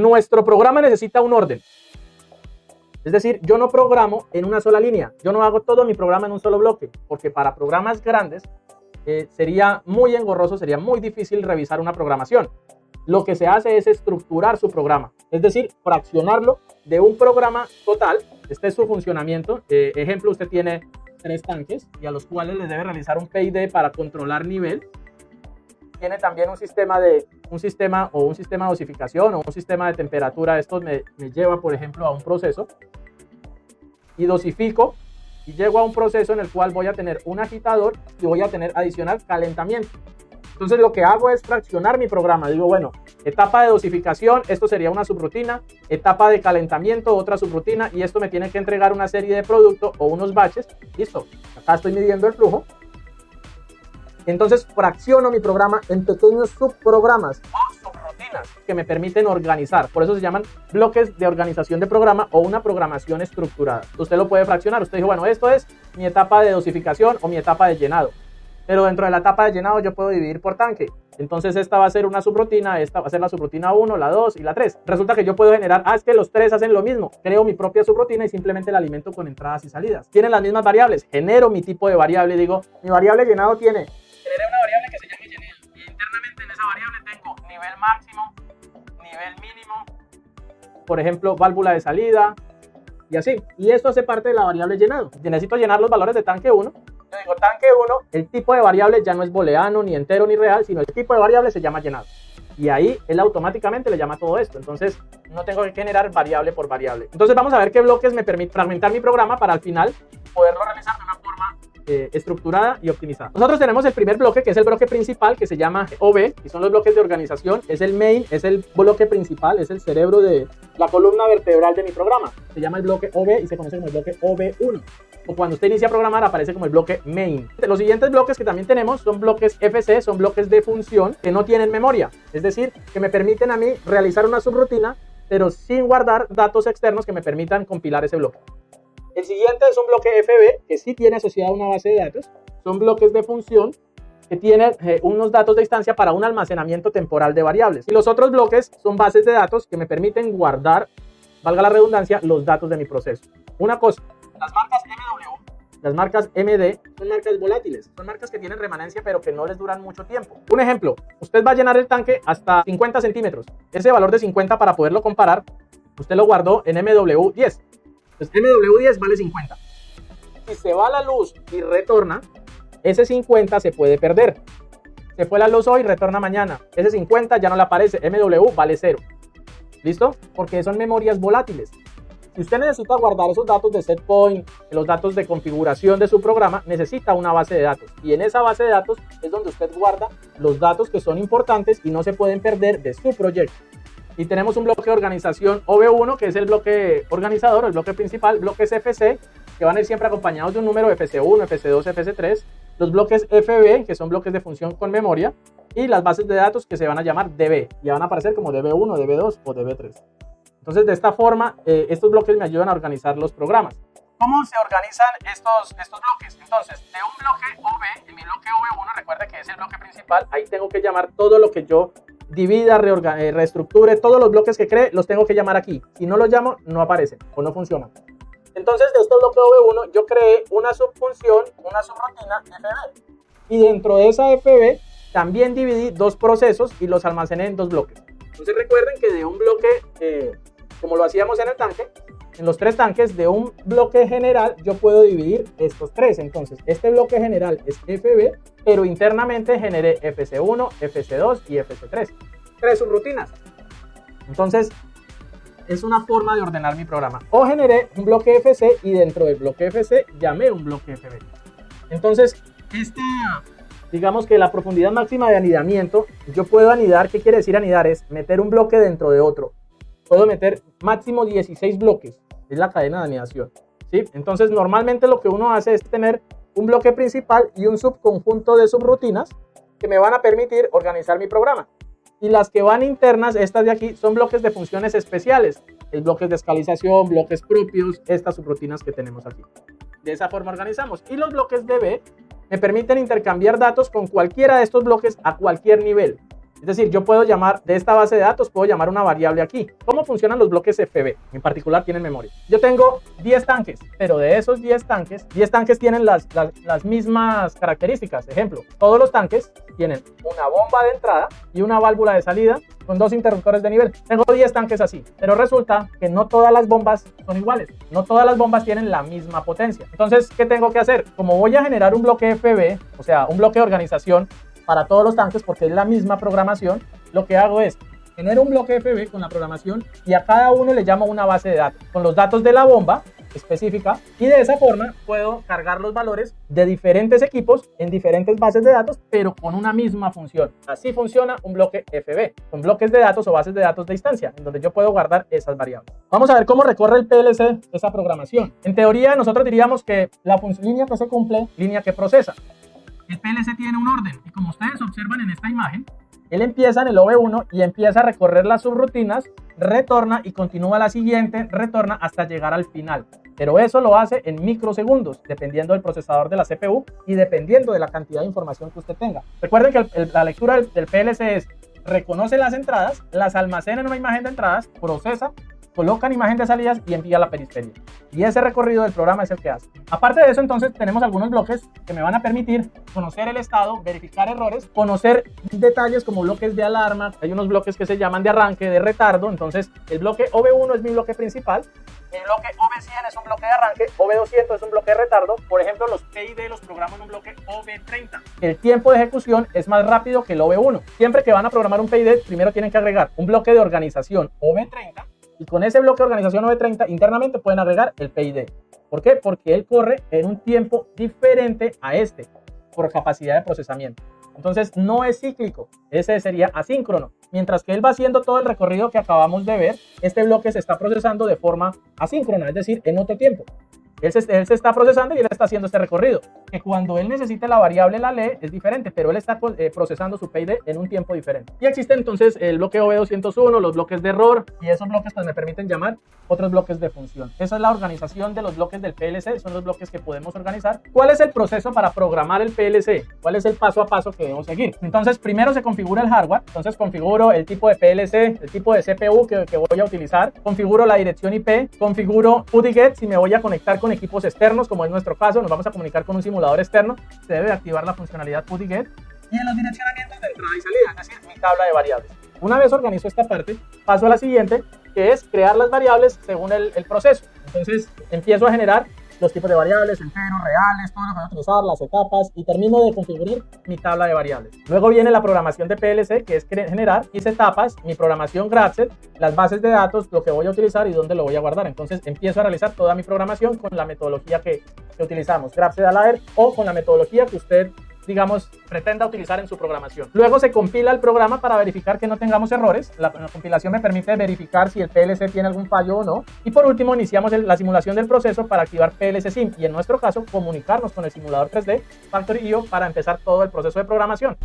nuestro programa necesita un orden. Es decir, yo no programo en una sola línea. Yo no hago todo mi programa en un solo bloque, porque para programas grandes sería muy engorroso, sería muy difícil revisar una programación. Lo que se hace es estructurar su programa, es decir, fraccionarlo de un programa total. Este es su funcionamiento. Ejemplo, usted tiene 3 tanques y a los cuales les debe realizar un PID para controlar nivel. Tiene también un sistema de dosificación o un sistema de temperatura. Esto me lleva, por ejemplo, a un proceso y dosifico y llego a un proceso en el cual voy a tener un agitador y voy a tener adicional calentamiento. Entonces lo que hago es fraccionar mi programa. Digo, bueno, etapa de dosificación, esto sería una subrutina, etapa de calentamiento, otra subrutina, y esto me tiene que entregar una serie de productos o unos batches. Listo, acá estoy midiendo el flujo. Entonces fracciono mi programa en pequeños subprogramas o subrutinas que me permiten organizar. Por eso se llaman bloques de organización de programa o una programación estructurada. Usted lo puede fraccionar. Usted dijo, bueno, esto es mi etapa de dosificación o mi etapa de llenado. Pero dentro de la etapa de llenado yo puedo dividir por tanque. Entonces esta va a ser una subrutina, esta va a ser la subrutina 1, la 2 y la 3. Resulta que yo puedo generar, es que los 3 hacen lo mismo. Creo mi propia subrutina y simplemente la alimento con entradas y salidas. Tienen las mismas variables. Genero mi tipo de variable y digo, mi variable llenado generé una variable que se llama llenado. Y internamente en esa variable tengo nivel máximo, nivel mínimo, por ejemplo, válvula de salida y así. Y esto hace parte de la variable llenado. Si necesito llenar los valores de tanque 1, yo digo tanque 1, el tipo de variable ya no es booleano, ni entero, ni real, sino el tipo de variable se llama llenado. Y ahí él automáticamente le llama todo esto. Entonces no tengo que generar variable por variable. Entonces vamos a ver qué bloques me permiten fragmentar mi programa para al final poderlo realizar de una forma estructurada y optimizada. Nosotros tenemos el primer bloque, que es el bloque principal, que se llama OB, y son los bloques de organización. Es el main, es el bloque principal, es el cerebro de la columna vertebral de mi programa. Se llama el bloque OB y se conoce como el bloque OB1. O cuando usted inicia a programar aparece como el bloque main. Los siguientes bloques que también tenemos son bloques FC, son bloques de función que no tienen memoria. Es decir, que me permiten a mí realizar una subrutina, pero sin guardar datos externos que me permitan compilar ese bloque. El siguiente es un bloque FB, que sí tiene asociada una base de datos. Son bloques de función que tienen unos datos de instancia para un almacenamiento temporal de variables. Y los otros bloques son bases de datos que me permiten guardar, valga la redundancia, los datos de mi proceso. Una cosa, las marcas MW, las marcas MD son marcas volátiles, son marcas que tienen remanencia pero que no les duran mucho tiempo. Un ejemplo, usted va a llenar el tanque hasta 50 centímetros. Ese valor de 50, para poderlo comparar, usted lo guardó en MW10. Entonces MW10 vale 50. Si se va la luz y retorna, ese 50 se puede perder. Se fue la luz hoy, retorna mañana. Ese 50 ya no le aparece. MW vale 0. ¿Listo? Porque son memorias volátiles. Si usted necesita guardar esos datos de set point, los datos de configuración de su programa, necesita una base de datos. Y en esa base de datos es donde usted guarda los datos que son importantes y no se pueden perder de su proyecto. Y tenemos un bloque de organización OB1, que es el bloque organizador, el bloque principal, bloques FC, que van a ir siempre acompañados de un número FC1, FC2, FC3, los bloques FB, que son bloques de función con memoria, y las bases de datos que se van a llamar DB, y van a aparecer como DB1, DB2 o DB3. Entonces, de esta forma, estos bloques me ayudan a organizar los programas. ¿Cómo se organizan estos bloques? Entonces, de un bloque OB, en mi bloque OB1, recuerde que es el bloque principal, ahí tengo que llamar todo lo que yo divida, reestructure, todos los bloques que cree, los tengo que llamar aquí. Si no los llamo, no aparecen o no funcionan. Entonces, de este bloque OB1, yo creé una subfunción, una subrutina FB. Y dentro de esa FB, también dividí 2 procesos y los almacené en 2 bloques. Entonces, recuerden que de un bloque, como lo hacíamos en el tanque, en los 3 tanques, de un bloque general, yo puedo dividir estos 3. Entonces, este bloque general es FB, pero internamente generé FC1, FC2 y FC3. 3 subrutinas. Entonces, es una forma de ordenar mi programa. O generé un bloque FC y dentro del bloque FC llamé un bloque FB. Entonces, digamos que la profundidad máxima de anidamiento, yo puedo anidar. ¿Qué quiere decir anidar? Es meter un bloque dentro de otro. Puedo meter máximo 16 bloques. Es la cadena de anidación, ¿sí? Entonces, normalmente lo que uno hace es tener un bloque principal y un subconjunto de subrutinas que me van a permitir organizar mi programa. Y las que van internas, estas de aquí, son bloques de funciones especiales. El bloques de escalización, bloques propios, estas subrutinas que tenemos aquí. De esa forma organizamos. Y los bloques DB me permiten intercambiar datos con cualquiera de estos bloques a cualquier nivel. Es decir, yo puedo llamar de esta base de datos, puedo llamar una variable aquí. ¿Cómo funcionan los bloques FB? En particular tienen memoria. Yo tengo 10 tanques, pero de esos 10 tanques tienen las mismas características. Ejemplo, todos los tanques tienen una bomba de entrada y una válvula de salida con 2 interruptores de nivel. Tengo 10 tanques así, pero resulta que no todas las bombas son iguales. No todas las bombas tienen la misma potencia. Entonces, ¿qué tengo que hacer? Como voy a generar un bloque FB, o sea, un bloque de organización para todos los tanques, porque es la misma programación, lo que hago es genero un bloque FB con la programación y a cada uno le llamo una base de datos con los datos de la bomba específica, y de esa forma puedo cargar los valores de diferentes equipos en diferentes bases de datos, pero con una misma función. Así funciona un bloque FB, con bloques de datos o bases de datos de instancia, en donde yo puedo guardar esas variables. Vamos a ver cómo recorre el PLC esa programación. En teoría, nosotros diríamos que la línea que se cumple, línea que procesa. El PLC tiene un orden, y como ustedes observan en esta imagen, él empieza en el OV1 y empieza a recorrer las subrutinas, retorna y continúa la siguiente, retorna hasta llegar al final. Pero eso lo hace en microsegundos, dependiendo del procesador de la CPU y dependiendo de la cantidad de información que usted tenga. Recuerden que la lectura del PLC es: reconoce las entradas, las almacena en una imagen de entradas, procesa, coloca en imagen de salidas y envía a la periferia. Y ese recorrido del programa es el que hace. Aparte de eso, entonces, tenemos algunos bloques que me van a permitir conocer el estado, verificar errores, conocer detalles como bloques de alarma. Hay unos bloques que se llaman de arranque, de retardo. Entonces, el bloque OV1 es mi bloque principal. El bloque OV100 es un bloque de arranque, OV200 es un bloque de retardo. Por ejemplo, los PID los programo en un bloque OV30. El tiempo de ejecución es más rápido que el OV1. Siempre que van a programar un PID, primero tienen que agregar un bloque de organización OV30, y con ese bloque de organización OV30 internamente pueden agregar el PID. ¿Por qué? Porque él corre en un tiempo diferente a este, por capacidad de procesamiento. Entonces no es cíclico, ese sería asíncrono. Mientras que él va haciendo todo el recorrido que acabamos de ver, este bloque se está procesando de forma asíncrona, es decir, en otro tiempo. Él se está procesando y él está haciendo este recorrido. Que cuando él necesite la variable la lee es diferente, pero él está procesando su PID en un tiempo diferente. Y existe entonces el bloque OV201, los bloques de error, y esos bloques pues me permiten llamar otros bloques de función. Esa es la organización de los bloques del PLC, son los bloques que podemos organizar. ¿Cuál es el proceso para programar el PLC? ¿Cuál es el paso a paso que debemos seguir? Entonces primero se configura el hardware, entonces configuro el tipo de PLC, el tipo de CPU que voy a utilizar, configuro la dirección IP, configuro PuTTY-Get si me voy a conectar con equipos externos, como es nuestro caso, nos vamos a comunicar con un simulador externo, se debe activar la funcionalidad PuTTY-Get, y en los direccionamientos de entrada y salida, es decir, mi tabla de variables. Una vez organizo esta parte, paso a la siguiente, que es crear las variables según el proceso. Entonces empiezo a generar los tipos de variables, enteros, reales, todo lo que voy a utilizar, las etapas, y termino de configurar mi tabla de variables. Luego viene la programación de PLC, que es generar mis etapas, mi programación GraphSet, las bases de datos, lo que voy a utilizar y dónde lo voy a guardar. Entonces empiezo a realizar toda mi programación con la metodología que utilizamos, GraphSet Alert, o con la metodología que usted, digamos, pretenda utilizar en su programación. Luego se compila el programa para verificar que no tengamos errores. La compilación me permite verificar si el PLC tiene algún fallo o no. Y por último, iniciamos la simulación del proceso para activar PLC Sim y en nuestro caso, comunicarnos con el simulador 3D Factory.io para empezar todo el proceso de programación.